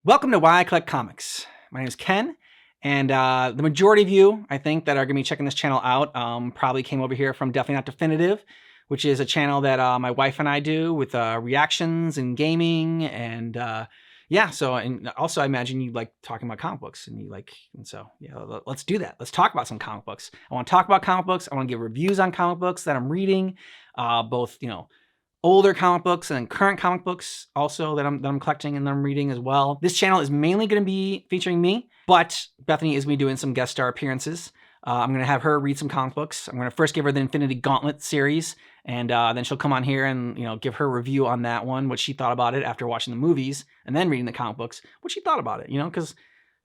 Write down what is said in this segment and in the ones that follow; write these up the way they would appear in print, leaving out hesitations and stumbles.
Welcome to Why I Collect Comics. My name is Ken, and the majority of you, I think, that are going to be checking this channel out probably came over here from Definitely Not Definitive, which is a channel that my wife and I do with reactions and gaming, and yeah, so, and also I imagine you like talking about comic books, and so, yeah, let's do that. Let's talk about some comic books. I want to talk about comic books. I want to give reviews on comic books that I'm reading, both, older comic books and current comic books also that I'm collecting and that I'm reading as well. This channel is mainly going to be featuring me, but Bethany is going to be doing some guest star appearances. I'm going to have her read some comic books. I'm going to first give her the Infinity Gauntlet series, and then she'll come on here and give her review on that one, what she thought about it after watching the movies and then reading the comic books, what she thought about it, because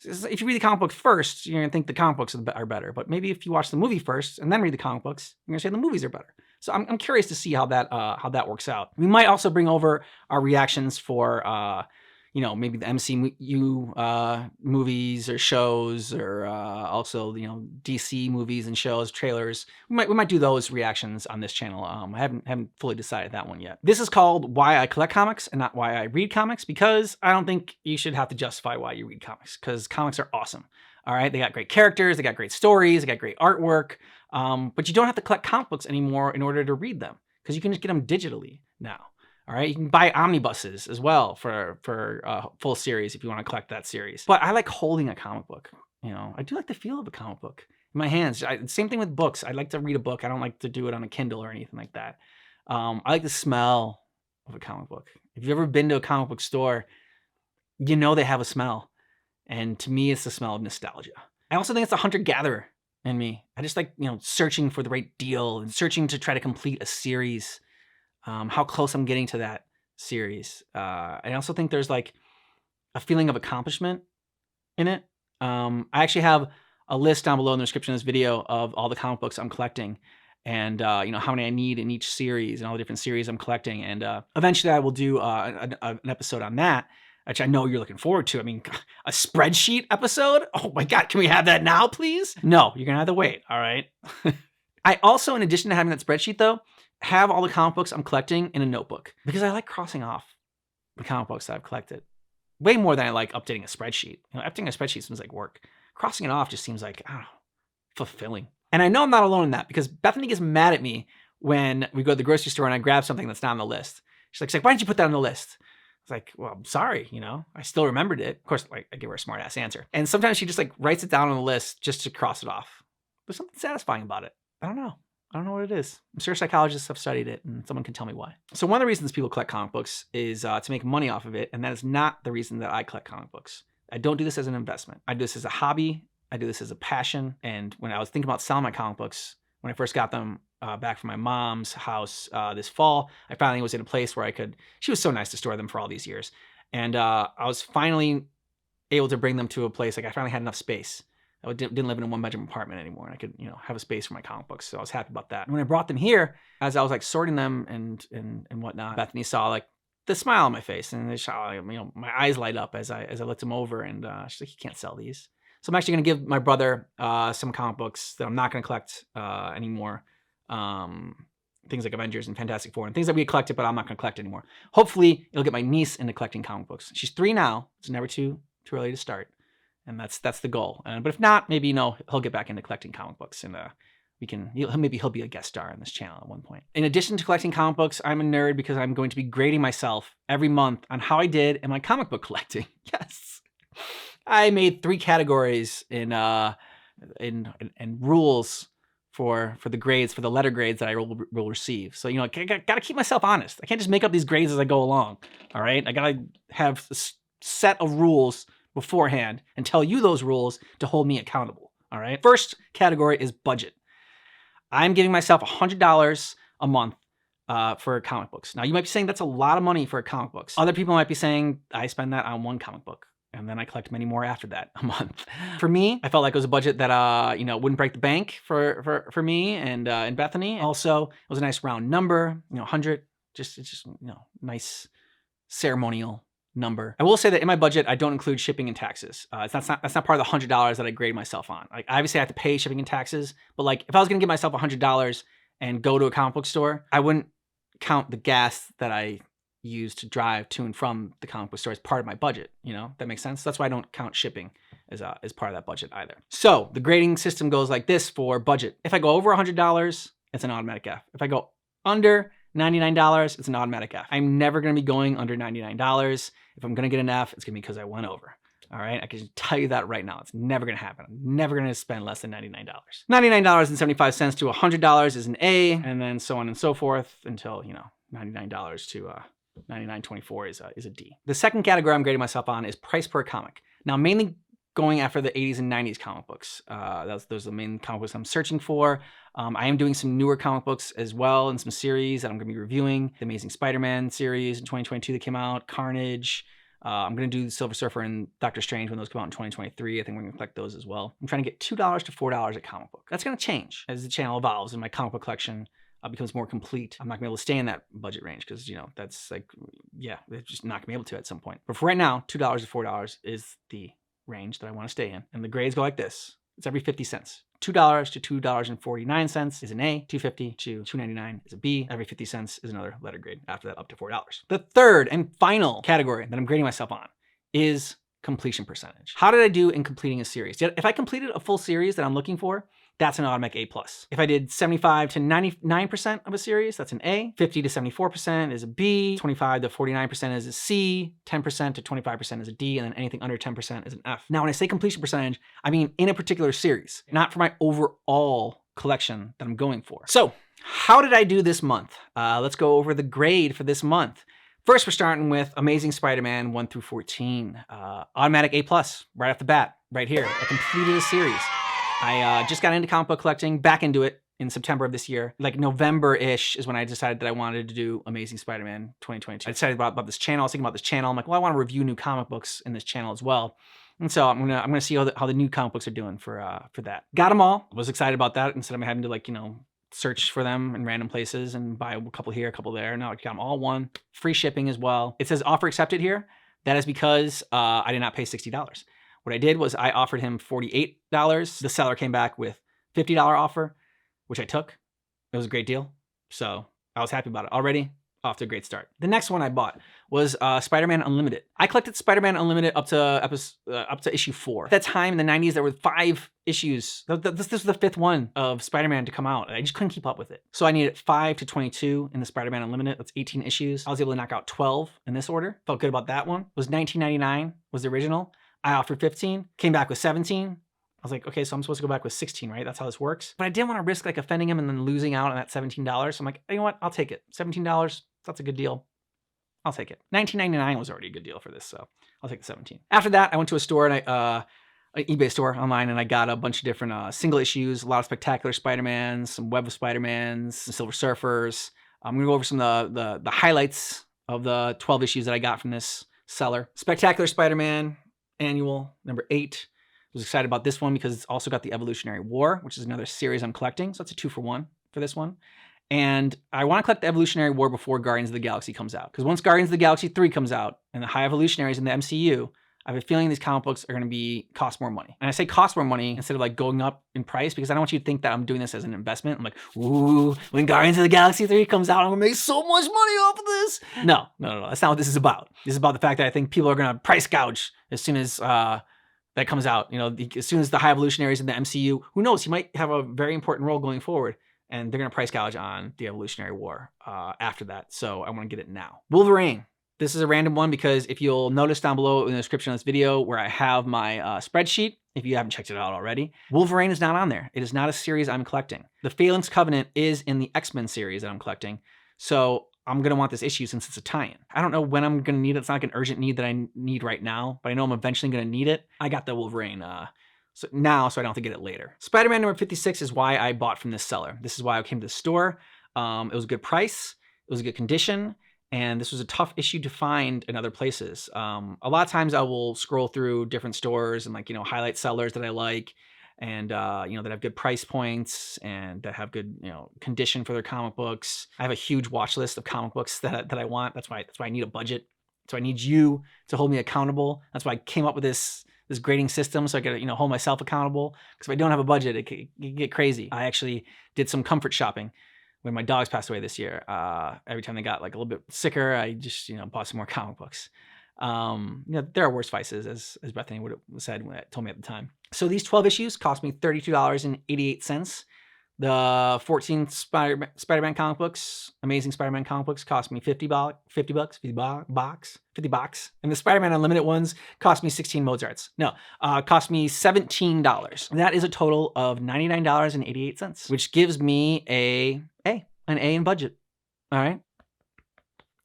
if you read the comic book first, you're going to think the comic books are better. But maybe if you watch the movie first and then read the comic books, you're going to say the movies are better. So I'm curious to see how that works out. We might also bring over our reactions for maybe the MCU movies or shows, or also DC movies and shows, trailers. We might do those reactions on this channel. I haven't fully decided that one yet. This is called Why I Collect Comics and not Why I Read Comics, because I don't think you should have to justify why you read comics, because comics are awesome. All right, they got great characters, they got great stories, they got great artwork. But you don't have to collect comic books anymore in order to read them, because you can just get them digitally now. All right, you can buy omnibuses as well for a full series if you want to collect that series. But I like holding a comic book. I do like the feel of a comic book in my hands. Same thing with books. I like to read a book. I don't like to do it on a Kindle or anything like that. I like the smell of a comic book. If you've ever been to a comic book store, they have a smell. And to me, it's the smell of nostalgia. I also think it's a hunter-gatherer in me. I just like, searching for the right deal and searching to try to complete a series. How close I'm getting to that series. I also think there's like a feeling of accomplishment in it. I actually have a list down below in the description of this video of all the comic books I'm collecting, and how many I need in each series and all the different series I'm collecting. And eventually I will do an episode on that, which I know you're looking forward to. I mean, a spreadsheet episode? Oh my God, can we have that now, please? No, you're gonna have to wait, all right? I also, in addition to having that spreadsheet though, have all the comic books I'm collecting in a notebook, because I like crossing off the comic books that I've collected way more than I like updating a spreadsheet. Updating a spreadsheet seems like work. Crossing it off just seems like, I don't know, fulfilling. And I know I'm not alone in that, because Bethany gets mad at me when we go to the grocery store and I grab something that's not on the list. She's like, why didn't you put that on the list? It's like, well, I'm sorry, I still remembered it. Of course, I give her a smart ass answer. And sometimes she just writes it down on the list just to cross it off. There's something satisfying about it. I don't know what it is. I'm sure psychologists have studied it and someone can tell me why. So one of the reasons people collect comic books is to make money off of it. And that is not the reason that I collect comic books. I don't do this as an investment. I do this as a hobby. I do this as a passion. And when I was thinking about selling my comic books, when I first got them back from my mom's house this fall, I finally was in a place where she was so nice to store them for all these years. And I was finally able to bring them to a place, I finally had enough space. I didn't live in a one-bedroom apartment anymore, and I could, have a space for my comic books. So I was happy about that. And when I brought them here, as I was sorting them and whatnot, Bethany saw the smile on my face, and my eyes light up as I looked them over, and she's like, "You can't sell these." So I'm actually going to give my brother some comic books that I'm not going to collect anymore. Things like Avengers and Fantastic Four and things that we collected, but I'm not going to collect anymore. Hopefully, it'll get my niece into collecting comic books. She's 3 now. It's never too early to start. And that's the goal. But if not, maybe, he'll get back into collecting comic books, and maybe he'll be a guest star on this channel at one point. In addition to collecting comic books, I'm a nerd because I'm going to be grading myself every month on how I did in my comic book collecting. Yes. I made 3 categories in rules for the grades, for the letter grades that I will receive. So, I got to keep myself honest. I can't just make up these grades as I go along. All right. I got to have a set of rules beforehand and tell you those rules to hold me accountable. All right. First category is budget. I'm giving myself $100 a month for comic books. Now, you might be saying that's a lot of money for comic books. Other people might be saying I spend that on one comic book, and then I collect many more after that a month. For me, I felt like it was a budget that wouldn't break the bank for me and Bethany. Also, it was a nice round number, 100. It's just nice ceremonial number. I will say that in my budget, I don't include shipping and taxes. That's not part of the $100 that I grade myself on. Obviously I have to pay shipping and taxes, but if I was gonna give myself $100 and go to a comic book store, I wouldn't count the gas that I use to drive to and from the comic book store as part of my budget. That makes sense. That's why I don't count shipping as part of that budget either. So the grading system goes like this for budget. If I go over $100, it's an automatic F. If I go under $99, it's an automatic F. I'm never going to be going under $99. If I'm going to get an F, it's going to be because I went over. All right, I can tell you that right now. It's never going to happen. I'm never going to spend less than $99. $99.75 to $100 is an A, and then so on and so forth until, $99 to $99.24 is a D. The second category I'm grading myself on is price per comic. Now, mainly going after the 80s and 90s comic books. Those are the main comic books I'm searching for. I am doing some newer comic books as well and some series that I'm going to be reviewing. The Amazing Spider-Man series in 2022 that came out, Carnage. I'm going to do Silver Surfer and Doctor Strange when those come out in 2023. I think we're going to collect those as well. I'm trying to get $2 to $4 a comic book. That's going to change as the channel evolves and my comic book collection becomes more complete. I'm not going to be able to stay in that budget range because, that's like, yeah, they're just not going to be able to at some point. But for right now, $2 to $4 is the range that I want to stay in. And the grades go like this. It's every 50 cents. $2 to $2.49 is an A. $2.50 to $2.99 is a B. Every 50 cents is another letter grade. After that, up to $4. The third and final category that I'm grading myself on is completion percentage. How did I do in completing a series? If I completed a full series that I'm looking for, that's an automatic A+. If I did 75 to 99% of a series, that's an A. 50 to 74% is a B. 25 to 49% is a C. 10% to 25% is a D. And then anything under 10% is an F. Now, when I say completion percentage, I mean in a particular series, not for my overall collection that I'm going for. So how did I do this month? Let's go over the grade for this month. First, we're starting with Amazing Spider-Man 1 through 14. Automatic A+, right off the bat, right here. I completed a series. I just got into comic book collecting, back into it in September of this year. Like November-ish is when I decided that I wanted to do Amazing Spider-Man 2022. I decided about this channel. I was thinking about this channel. I'm like, well, I want to review new comic books in this channel as well. And so I'm gonna see how the new comic books are doing for that. Got them all. Was excited about that instead of having to search for them in random places and buy a couple here, a couple there. Now I got them all one. Free shipping as well. It says offer accepted here. That is because I did not pay $60. What I did was I offered him $48. The seller came back with $50 offer, which I took. It was a great deal. So I was happy about it already. Off to a great start. The next one I bought was Spider-Man Unlimited. I collected Spider-Man Unlimited up to issue 4. At that time in the 90s, there were 5 issues. This was the 5th one of Spider-Man to come out. I just couldn't keep up with it. So I needed 5 to 22 in the Spider-Man Unlimited. That's 18 issues. I was able to knock out 12 in this order. Felt good about that one. It was $19.99 was the original. I offered 15, came back with 17. I was like, okay, so I'm supposed to go back with 16, right? That's how this works. But I didn't want to risk offending him and then losing out on that $17. So I'm like, you know what? I'll take it. $17, that's a good deal. I'll take it. $19.99 was already a good deal for this, so I'll take the 17. After that, I went to a store and an eBay store online, and I got a bunch of different single issues, a lot of Spectacular Spider-Mans, some Web of Spider-Mans, some Silver Surfers. I'm gonna go over some of the highlights of the 12 issues that I got from this seller. Spectacular Spider-Man Annual number 8. Was excited about this one because it's also got the Evolutionary War, which is another series I'm collecting. So it's a 2-for-1 for this one. And I want to collect the Evolutionary War before Guardians of the Galaxy comes out. Because once Guardians of the Galaxy 3 comes out and the High Evolutionaries in the MCU, I have a feeling these comic books are going to cost more money. And I say cost more money instead of going up in price because I don't want you to think that I'm doing this as an investment. I'm like, ooh, when Guardians of the Galaxy 3 comes out, I'm going to make so much money off of this. No. That's not what this is about. This is about the fact that I think people are going to price gouge as soon as that comes out. As soon as the High Evolutionaries in the MCU, who knows, he might have a very important role going forward. And they're going to price gouge on the Evolutionary War after that. So I want to get it now. Wolverine. This is a random one because if you'll notice down below in the description of this video where I have my spreadsheet, if you haven't checked it out already, Wolverine is not on there. It is not a series I'm collecting. The Phalanx Covenant is in the X-Men series that I'm collecting. So I'm going to want this issue since it's a tie-in. I don't know when I'm going to need it. It's not like an urgent need that I need right now, but I know I'm eventually going to need it. I got the Wolverine so I don't have to get it later. Spider-Man number 56 is why I bought from this seller. This is why I came to the store. It was a good price. It was a good condition. And this was a tough issue to find in other places. A lot of times I will scroll through different stores and highlight sellers that I like and that have good price points and that have good condition for their comic books. I have a huge watch list of comic books that I want. That's why I need a budget. So I need you to hold me accountable. That's why I came up with this grading system, so I gotta hold myself accountable. Because if I don't have a budget, it can get crazy. I actually did some comfort shopping when my dogs passed away this year, every time they got like a little bit sicker, I just, bought some more comic books. There are worse vices, as Bethany would have said when it told me at the time. So these 12 issues cost me $32.88. The 14 Spider-Man comic books, Amazing Spider-Man comic books, cost me $50. And the Spider-Man Unlimited ones cost me 16 Mozarts. No, cost me $17. And that is a total of $99.88, which gives me an A in budget. All right.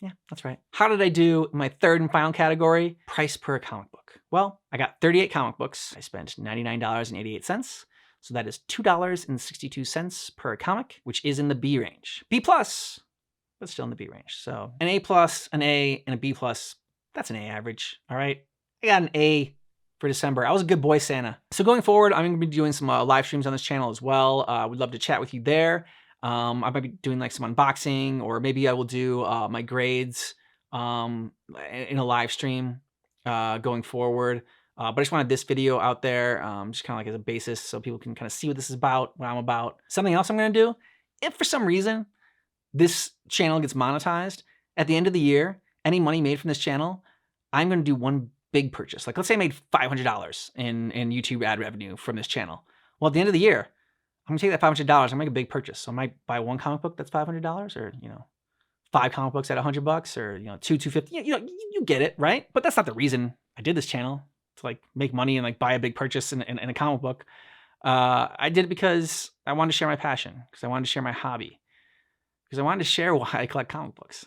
Yeah, that's right. How did I do in my third and final category? Price per comic book. Well, I got 38 comic books. I spent $99.88. So that is $2.62 per comic, which is in the B range. B plus, but still in the B range. So an A plus, an A, and a B plus, that's an A average, all right? I got an A for December. I was a good boy, Santa. So going forward, I'm gonna be doing some live streams on this channel as well. We'd love to chat with you there. I might be doing like some unboxing, or maybe I will do my grades in a live stream going forward. But I just wanted this video out there, just kind of like as a basis so people can kind of see what this is about, what I'm about. Something else I'm going to do, if for some reason this channel gets monetized, at the end of the year, any money made from this channel, I'm going to do one big purchase. Like let's say I made $500 in YouTube ad revenue from this channel. Well, at the end of the year, I'm going to take that $500 and make a big purchase. So I might buy one comic book that's $500, or, 5 comic books at $100, or, $250. You get it, right? But that's not the reason I did this channel, to like make money and like buy a big purchase in a comic book. I did it because I wanted to share my passion, because I wanted to share my hobby, because I wanted to share why I collect comic books.